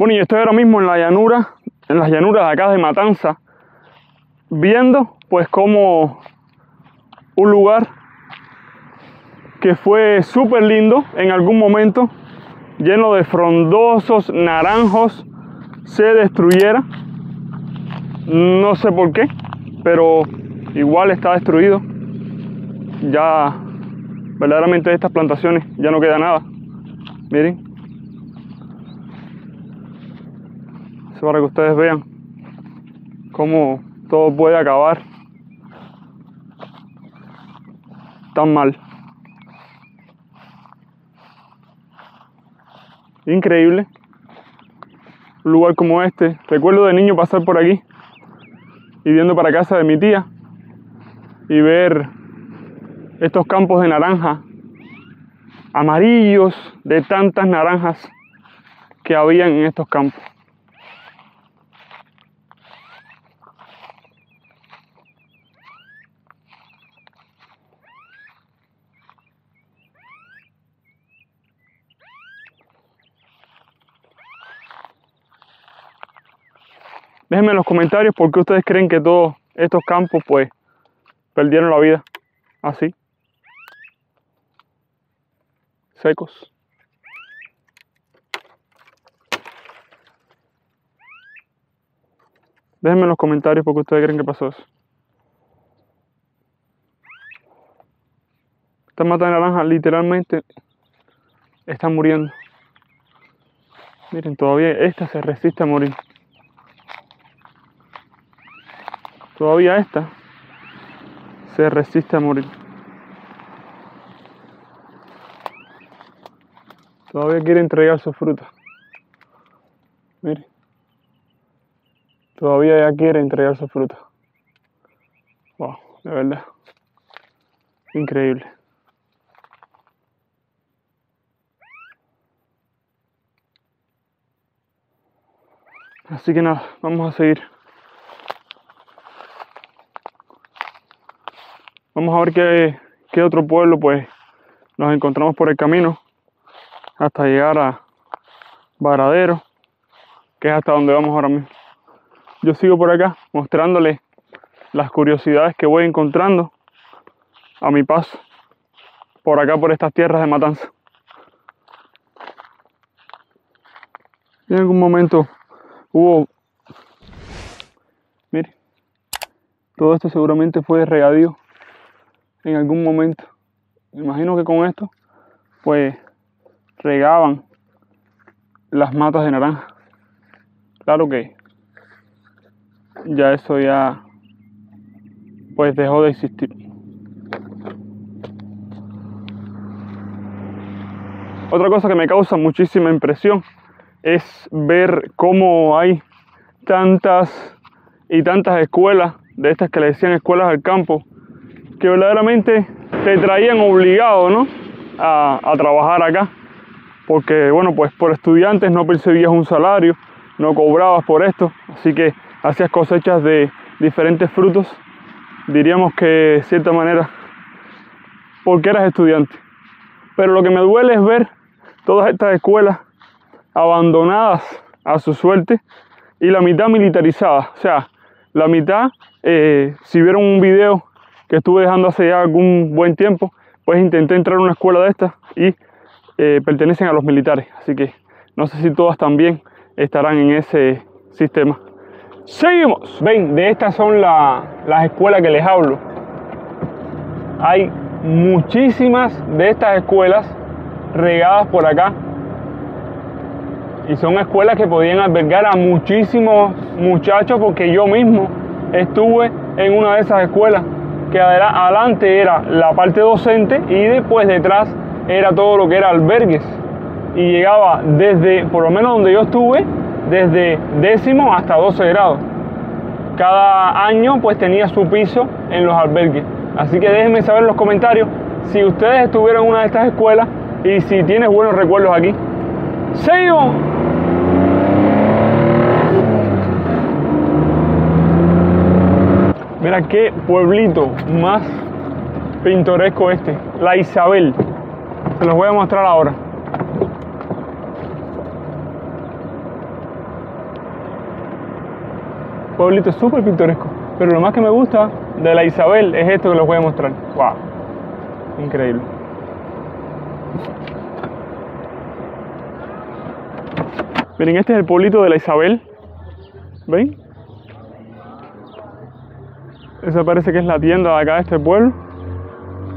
Bueno, y estoy ahora mismo en la llanura, en las llanuras de acá de Matanza, viendo pues como un lugar que fue súper lindo en algún momento, lleno de frondosos naranjos, se destruyera. No sé por qué, pero igual está destruido. Ya verdaderamente de estas plantaciones ya no queda nada. Miren, eso para que ustedes vean cómo todo puede acabar tan mal. Increíble. Un lugar como este. Recuerdo de niño pasar por aquí y viendo para casa de mi tía y ver estos campos de naranja amarillos, de tantas naranjas que habían en estos campos. Déjenme en los comentarios por qué ustedes creen que todos estos campos pues perdieron la vida así, secos. Déjenme en los comentarios por qué ustedes creen que pasó eso. Estas matas de naranja literalmente están muriendo. Miren, todavía esta se resiste a morir. Todavía esta se resiste a morir. Todavía quiere entregar su fruta. Miren. Todavía ya quiere entregar su fruta. Wow, de verdad. Increíble. Así que nada, vamos a seguir. Vamos a ver qué otro pueblo pues nos encontramos por el camino hasta llegar a Varadero, que es hasta donde vamos ahora mismo. Yo sigo por acá mostrándoles las curiosidades que voy encontrando a mi paso por acá, por estas tierras de Matanza. Y en algún momento hubo, mire, todo esto seguramente fue de regadío en algún momento. Me imagino que con esto pues regaban las matas de naranja. Claro que ya eso ya pues dejó de existir. Otra cosa que me causa muchísima impresión es ver cómo hay tantas y tantas escuelas, de estas que le decían escuelas del campo, que verdaderamente te traían obligado, ¿no?, a trabajar acá, porque bueno, pues por estudiantes no percibías un salario, no cobrabas por esto, así que hacías cosechas de diferentes frutos, diríamos que de cierta manera porque eras estudiante. Pero lo que me duele es ver todas estas escuelas abandonadas a su suerte y la mitad militarizada. O sea, la mitad, si vieron un video que estuve dejando hace ya algún buen tiempo, pues intenté entrar a una escuela de estas y pertenecen a los militares. Así que no sé si todas también estarán en ese sistema. Seguimos. Ven, de estas son las escuelas que les hablo. Hay muchísimas de estas escuelas regadas por acá y son escuelas que podían albergar a muchísimos muchachos, porque yo mismo estuve en una de esas escuelas, que adelante era la parte docente y después detrás era todo lo que era albergues, y llegaba desde, por lo menos donde yo estuve, desde 10º hasta 12 grados. Cada año pues tenía su piso en los albergues. Así que déjenme saber en los comentarios si ustedes estuvieron en una de estas escuelas y si tienes buenos recuerdos aquí. ¡Seguimos! Mira qué pueblito más pintoresco este, La Isabel. Se los voy a mostrar ahora. pueblito súper pintoresco. Pero lo más que me gusta de la Isabel es esto que les voy a mostrar. ¡Wow! Increíble. Miren, este es el pueblito de la Isabel. ¿Ven? Esa parece que es la tienda de acá de este pueblo.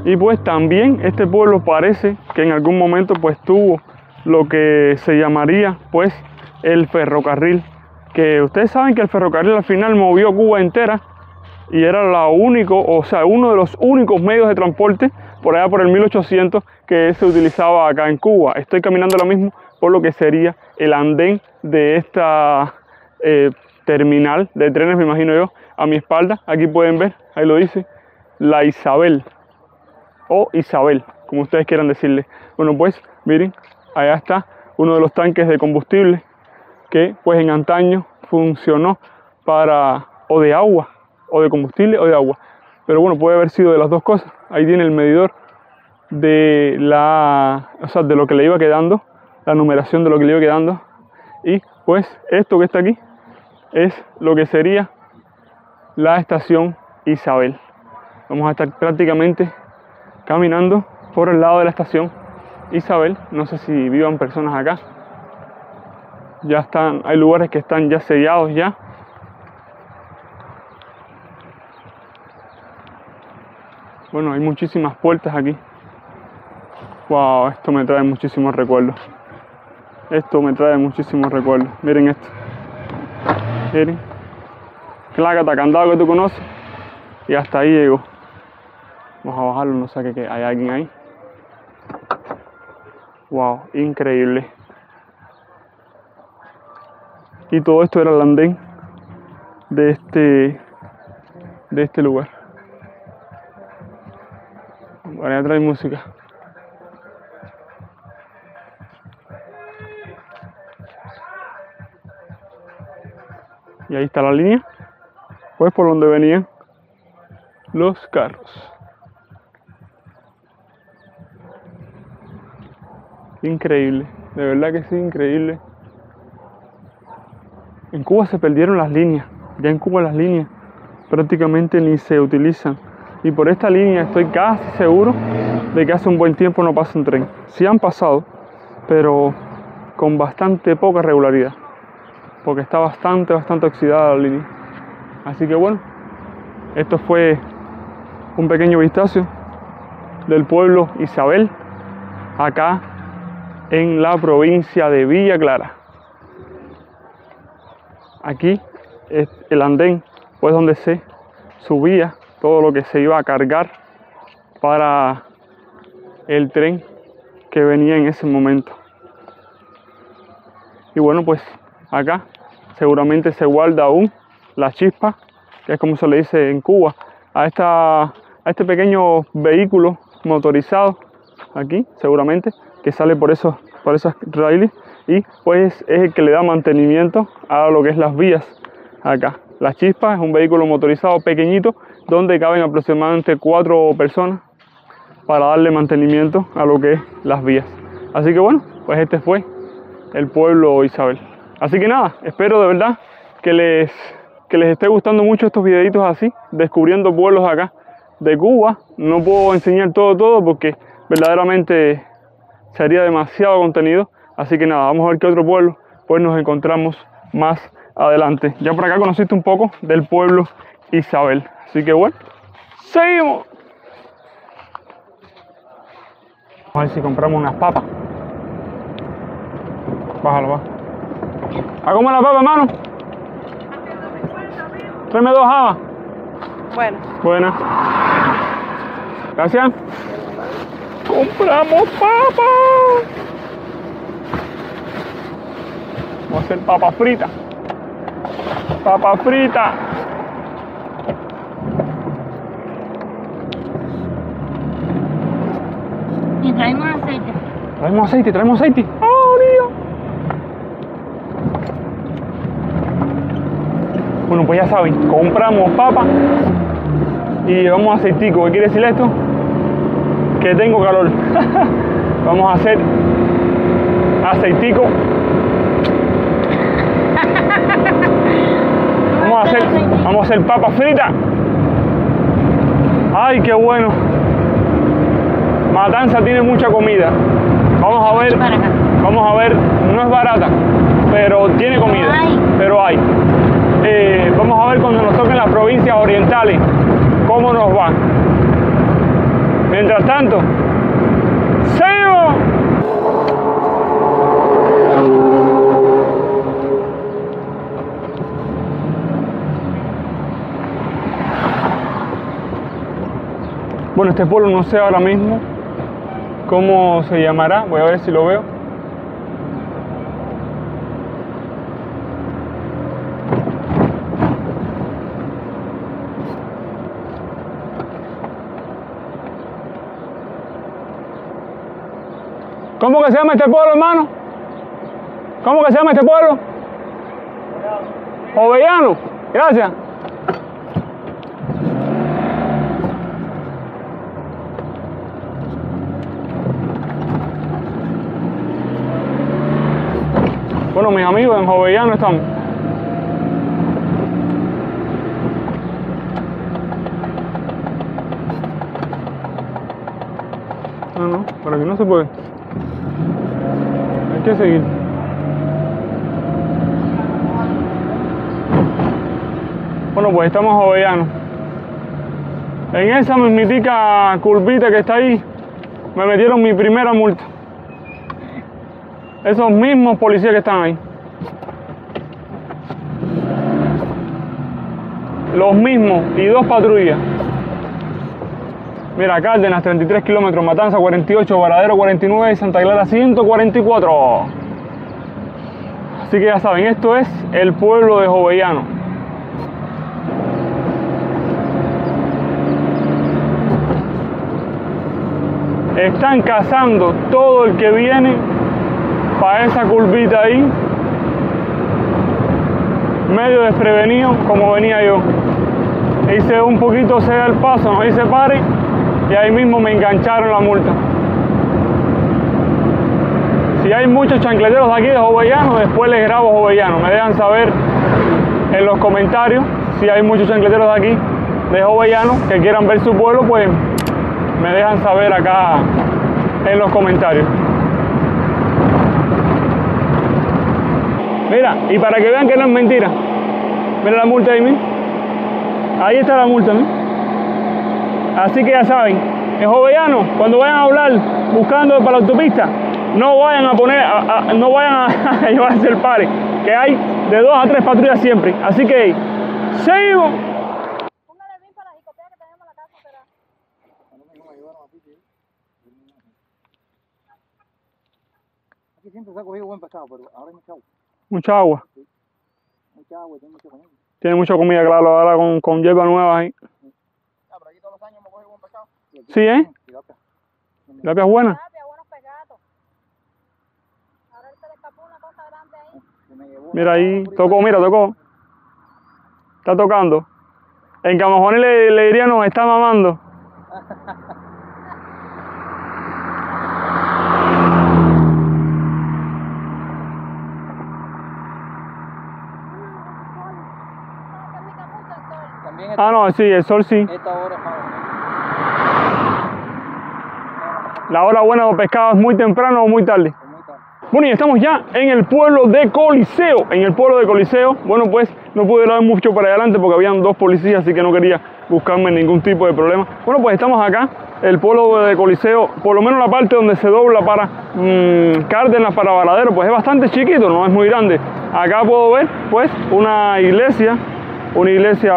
Y pues también este pueblo parece que en algún momento pues tuvo lo que se llamaría pues el ferrocarril. Que ustedes saben que el ferrocarril al final movió Cuba entera y era uno de los únicos medios de transporte por allá por el 1800 que se utilizaba acá en Cuba. Estoy caminando ahora mismo por lo que sería el andén de esta terminal de trenes, me imagino yo, a mi espalda. Aquí pueden ver, ahí lo dice, la Isabel o Isabel, como ustedes quieran decirle. Bueno, pues miren, allá está uno de los tanques de combustible que pues en antaño funcionó para o de agua, o de combustible o de agua. Pero bueno, puede haber sido de las dos cosas. Ahí tiene el medidor de de lo que le iba quedando, la numeración de lo que le iba quedando. Y pues esto que está aquí es lo que sería la estación Isabel. Vamos a estar prácticamente caminando por el lado de la estación Isabel. No sé si vivan personas acá. Ya están, hay lugares que están ya sellados ya. Bueno, hay muchísimas puertas aquí. Wow, esto me trae muchísimos recuerdos. Esto me trae muchísimos recuerdos. Miren esto. Miren. Clácata, candado que tú conoces. Y hasta ahí llego. Vamos a bajarlo, no sé que hay alguien ahí. Wow, increíble. Y todo esto era el andén de este lugar. Ahora ya trae música. Y ahí está la línea, pues por donde venían los carros. Increíble, de verdad que sí, increíble. En Cuba se perdieron las líneas, ya en Cuba las líneas prácticamente ni se utilizan. Y por esta línea estoy casi seguro de que hace un buen tiempo no pasa un tren. Sí han pasado, pero con bastante poca regularidad, porque está bastante oxidada la línea. Así que bueno, esto fue un pequeño vistazo del pueblo Isabel, acá en la provincia de Villa Clara. Aquí es el andén, pues donde se subía todo lo que se iba a cargar para el tren que venía en ese momento. Y bueno, pues acá seguramente se guarda aún la chispa, que es como se le dice en Cuba, a este pequeño vehículo motorizado aquí, seguramente, que sale por esas raíles, y pues es el que le da mantenimiento a lo que es las vías acá. La chispa es un vehículo motorizado pequeñito donde caben aproximadamente 4 personas para darle mantenimiento a lo que es las vías. Así que bueno, pues este fue el pueblo Isabel. Así que nada, espero de verdad que les esté gustando mucho estos videitos así, descubriendo pueblos acá de Cuba. No puedo enseñar todo porque verdaderamente sería demasiado contenido. Así que nada, vamos a ver qué otro pueblo pues nos encontramos más adelante. Ya por acá conociste un poco del pueblo Isabel. Así que bueno, seguimos. Vamos a ver si compramos unas papas. Bájalo, va. ¿A comer la papa, hermano? Tráeme 2 habas. Bueno. Buena. Gracias. Compramos papas. Vamos a hacer papa frita. Papa frita. Y traemos aceite. Traemos aceite. ¡Oh, Dios! Bueno, pues ya saben, compramos papa y llevamos aceitico. ¿Qué quiere decir esto? Que tengo calor. Vamos a hacer aceitico. Vamos vamos a hacer papas fritas. Ay, qué bueno. Matanza tiene mucha comida. Vamos a ver, no es barata, pero tiene comida, pero hay. Vamos a ver cuando nos toquen las provincias orientales, cómo nos va. Mientras tanto, ¡seguimos! Bueno, este pueblo no sé ahora mismo cómo se llamará, voy a ver si lo veo. ¿Cómo que se llama este pueblo, hermano? ¿Cómo que se llama este pueblo? Jovellanos. Gracias. Bueno, mis amigos, en Jovellanos estamos. No, por aquí no se puede. Hay que seguir. Bueno, pues estamos en Jovellanos. En esa mismitica curvita que está ahí, me metieron mi primera multa. Esos mismos policías que están ahí. Los mismos y 2 patrullas. Mira, Cárdenas 33 kilómetros, Matanza 48, Varadero 49 y Santa Clara 144. Así que ya saben, esto es el pueblo de Jovellanos. Están cazando todo el que viene para esa curvita ahí, medio desprevenido como venía yo. Hice un poquito ceda el paso, no hice pare y ahí mismo me engancharon la multa. Si hay muchos chancleteros de aquí de Jovellanos, después les grabo Jovellanos. Me dejan saber en los comentarios si hay muchos chancleteros de aquí de Jovellanos que quieran ver su pueblo, pues me dejan saber acá en los comentarios. Mira, y para que vean que no es mentira, mira la multa ahí mismo. Ahí está la multa, ¿no? Así que ya saben, en Jovellanos, cuando vayan a hablar buscando para la autopista, no vayan a poner, no vayan a llevarse el pare, que hay de 2 a 3 patrullas siempre. Así que, seguimos. Póngale bien para la jicotea que tenemos en la casa, pero... Aquí siempre se ha cogido buen pescado, pero ahora hay mucha agua. Mucha agua. Sí. Mucha agua, tiene mucha comida. Tiene mucha comida, claro, ahora con hierba nueva ahí. Ah, pero aquí todos los años hemos cogido buen pescado. Sí, ¿eh? ¿Tilapia es buena? Tilapia, buenos pescados. Ahora se le escapó una cosa grande ahí. Mira ahí, tocó, mira, tocó. Está tocando. En Camajones le dirían, nos está mamando. Ah, no, sí, el sol sí. Esta hora es más. La hora buena de pescado es muy temprano o muy tarde. Bueno, y estamos ya en el pueblo de Coliseo. En el pueblo de Coliseo, bueno, pues no pude dar mucho para adelante porque habían 2 policías, así que no quería buscarme ningún tipo de problema. Bueno, pues estamos acá, el pueblo de Coliseo, por lo menos la parte donde se dobla para Cárdenas, para Varadero, pues es bastante chiquito, no es muy grande. Acá puedo ver, pues, una iglesia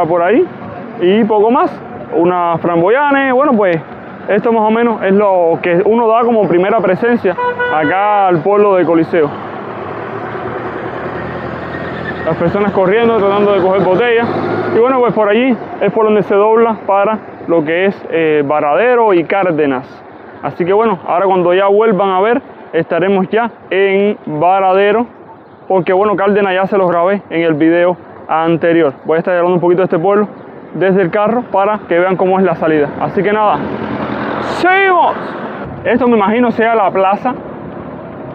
por ahí y poco más, unas framboyanes. Bueno, pues esto más o menos es lo que uno da como primera presencia acá al pueblo de Coliseo. Las personas corriendo, tratando de coger botellas. Y bueno, pues por allí es por donde se dobla para lo que es Varadero y Cárdenas. Así que bueno, ahora cuando ya vuelvan a ver, estaremos ya en Varadero. Porque bueno, Cárdenas ya se los grabé en el video anterior. Voy a estar hablando un poquito de este pueblo desde el carro para que vean cómo es la salida. Así que nada, ¡seguimos! Esto me imagino sea la plaza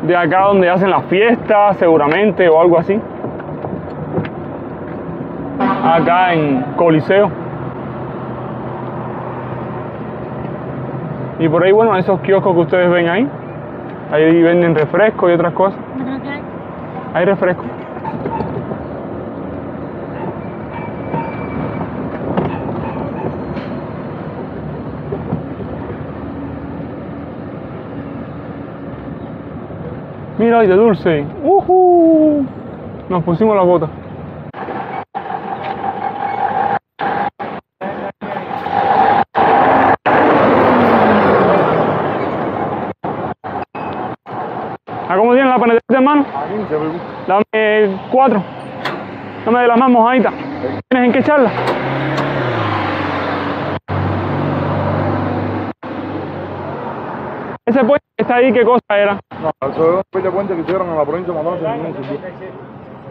de acá donde hacen las fiestas, seguramente, o algo así. acá en Coliseo. Y por ahí, bueno, esos kioscos que ustedes ven ahí, ahí venden refrescos y otras cosas. Hay refrescos. Mira, ahí de dulce. Nos pusimos las botas. ¿A cómo tienen la panetita, hermano? A 15, bebé. Dame 4. Dame de las más mojaditas. ¿Tienes en qué echarla? Ese puente que está ahí, ¿qué cosa era? No, eso es un puente que hicieron en la provincia de Matamoros en ningún sitio.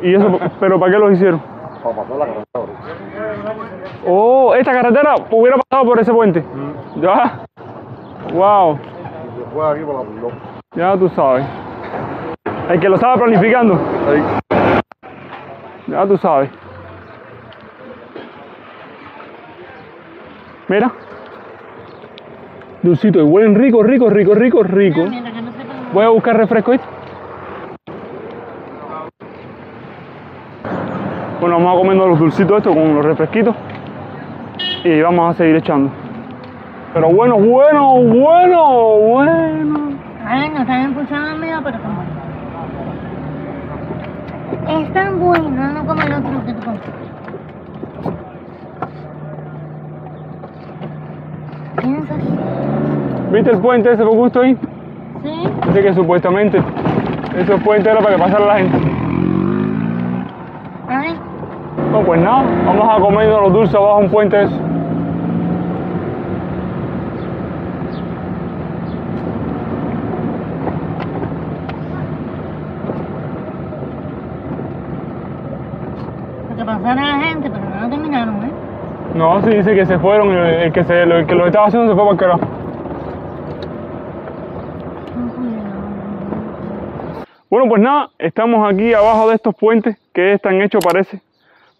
¿Y eso, pero para qué los hicieron? Para pasar la carretera. Oh, esta carretera hubiera pasado por ese puente. Ya. Wow. Y se fue aquí por la Pildón. Ya tú sabes. El que lo estaba planificando. Ahí. Ya tú sabes. Mira. Dulcito, y huelen rico, rico, rico, rico, rico. Voy a buscar refresco, ¿viste? Bueno, vamos a comiendo los dulcitos estos con los refresquitos. Y vamos a seguir echando. Pero bueno, bueno, bueno, bueno. Ay, no están impulsando mío, pero como. Es tan bueno, no como el otro que tú comes. ¿Piensas? ¿Viste el puente ese por gusto ahí? Sí. Dice que supuestamente ese puente era para que pasara la gente. Ay, No, pues nada, vamos a comer los dulces abajo un puente ese. porque pasaron a la gente, pero no terminaron, ¿eh? No, sí dice que se fueron, el que lo estaba haciendo se fue para el carajo. Bueno, pues nada, estamos aquí abajo de estos puentes que están hechos, parece,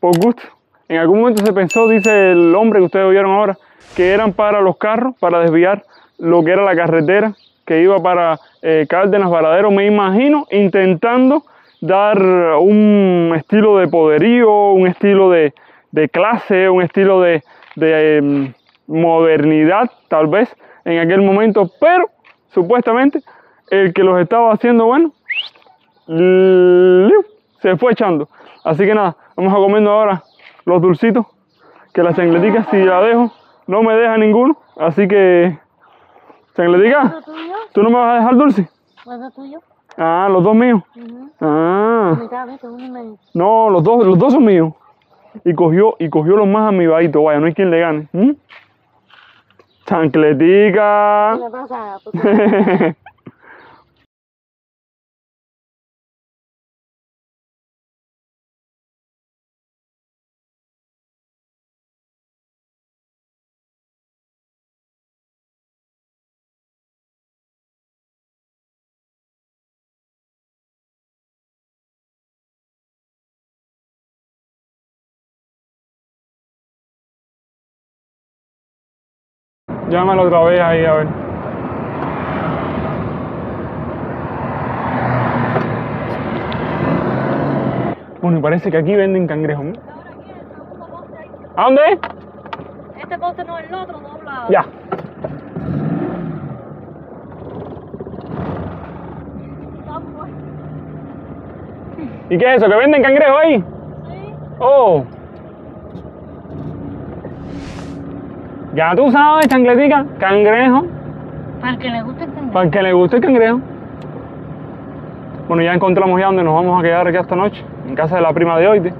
por gusto. En algún momento se pensó, dice el hombre que ustedes oyeron ahora, que eran para los carros, para desviar lo que era la carretera que iba para Cárdenas, Varadero, me imagino, intentando dar un estilo de poderío, un estilo de clase, un estilo de modernidad, tal vez, en aquel momento, pero supuestamente el que los estaba haciendo, bueno, se fue echando. Así que nada, vamos a comiendo ahora los dulcitos, que la chancletica, si la dejo, no me deja ninguno. Así que, chancletica, ¿tú no me vas a dejar dulce? ¿Cuál es tuyo? Ah, los dos míos. Ah, Mitad, ¿ves? Uno y medio. no, los dos son míos. Y cogió los más amibaditos, vaya, no hay quien le gane. Chancletica. ¿Qué le pasa? Llámalo otra vez ahí, a ver. Bueno, y parece que aquí venden cangrejos, ¿no? ¿A dónde es? Este poste no es el otro, doblado. Ya. ¿Y qué es eso? ¿Que venden cangrejos ahí? Sí. Oh. Ya tú sabes, chancletica, cangrejo. Para el que le guste el cangrejo. Para el que le guste el cangrejo. Bueno, ya encontramos ya donde nos vamos a quedar aquí esta noche, en casa de la prima de Oite.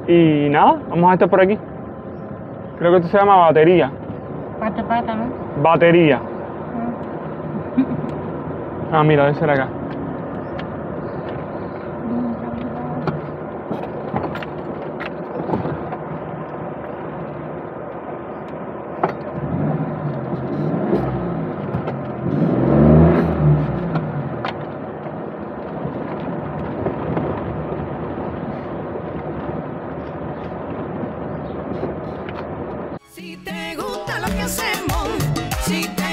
Y nada, vamos a estar por aquí. Creo que esto se llama batería. Pata, ¿no? Batería. Ah, mira, debe ser acá. Si te gusta lo que hacemos, si te